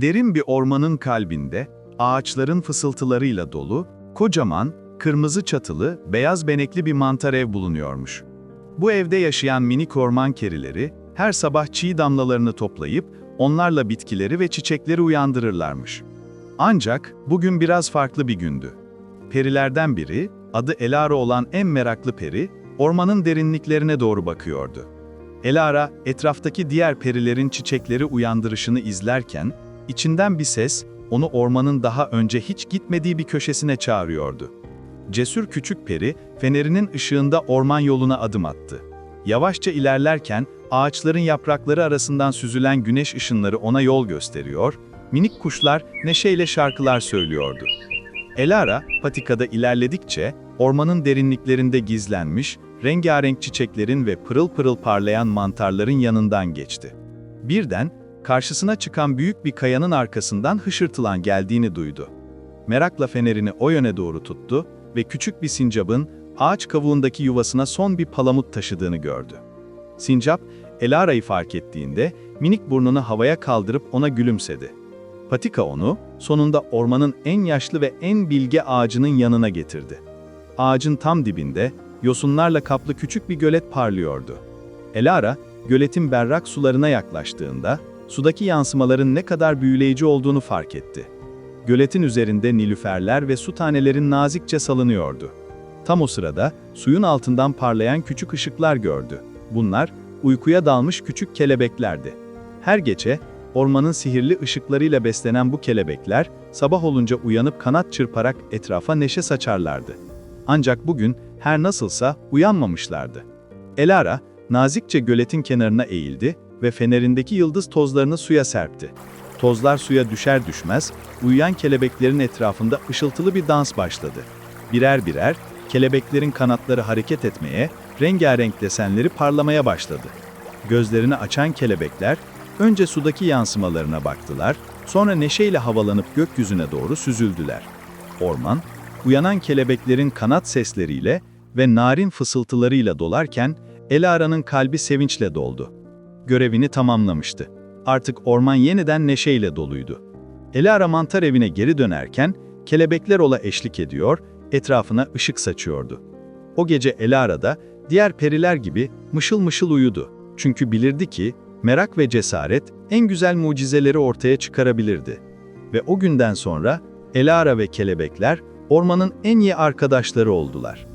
Derin bir ormanın kalbinde, ağaçların fısıltılarıyla dolu, kocaman, kırmızı çatılı, beyaz benekli bir mantar ev bulunuyormuş. Bu evde yaşayan minik orman kerileri, her sabah çiğ damlalarını toplayıp, onlarla bitkileri ve çiçekleri uyandırırlarmış. Ancak, bugün biraz farklı bir gündü. Perilerden biri, adı Elara olan en meraklı peri, ormanın derinliklerine doğru bakıyordu. Elara, etraftaki diğer perilerin çiçekleri uyandırışını izlerken, içinden bir ses, onu ormanın daha önce hiç gitmediği bir köşesine çağırıyordu. Cesur küçük peri, fenerinin ışığında orman yoluna adım attı. Yavaşça ilerlerken, ağaçların yaprakları arasından süzülen güneş ışınları ona yol gösteriyor, minik kuşlar neşeyle şarkılar söylüyordu. Elara, patikada ilerledikçe, ormanın derinliklerinde gizlenmiş, rengarenk çiçeklerin ve pırıl pırıl parlayan mantarların yanından geçti. Birden, karşısına çıkan büyük bir kayanın arkasından hışırtılan geldiğini duydu. Merakla fenerini o yöne doğru tuttu ve küçük bir sincapın ağaç kavuğundaki yuvasına son bir palamut taşıdığını gördü. Sincap, Elara'yı fark ettiğinde minik burnunu havaya kaldırıp ona gülümsedi. Patika onu, sonunda ormanın en yaşlı ve en bilge ağacının yanına getirdi. Ağacın tam dibinde, yosunlarla kaplı küçük bir gölet parlıyordu. Elara, göletin berrak sularına yaklaştığında, sudaki yansımaların ne kadar büyüleyici olduğunu fark etti. Göletin üzerinde nilüferler ve su tanelerin nazikçe salınıyordu. Tam o sırada, suyun altından parlayan küçük ışıklar gördü. Bunlar, uykuya dalmış küçük kelebeklerdi. Her gece, ormanın sihirli ışıklarıyla beslenen bu kelebekler, sabah olunca uyanıp kanat çırparak etrafa neşe saçarlardı. Ancak bugün, her nasılsa uyanmamışlardı. Elara, nazikçe göletin kenarına eğildi ve fenerindeki yıldız tozlarını suya serpti. Tozlar suya düşer düşmez, uyuyan kelebeklerin etrafında ışıltılı bir dans başladı. Birer birer, kelebeklerin kanatları hareket etmeye, rengarenk desenleri parlamaya başladı. Gözlerini açan kelebekler, önce sudaki yansımalarına baktılar, sonra neşeyle havalanıp gökyüzüne doğru süzüldüler. Orman, uyanan kelebeklerin kanat sesleriyle ve narin fısıltılarıyla dolarken, Elara'nın kalbi sevinçle doldu. Görevini tamamlamıştı. Artık orman yeniden neşeyle doluydu. Elara mantar evine geri dönerken, kelebekler ola eşlik ediyor, etrafına ışık saçıyordu. O gece Elara da, diğer periler gibi mışıl mışıl uyudu. Çünkü bilirdi ki, merak ve cesaret en güzel mucizeleri ortaya çıkarabilirdi. Ve o günden sonra, Elara ve kelebekler, ormanın en iyi arkadaşları oldular.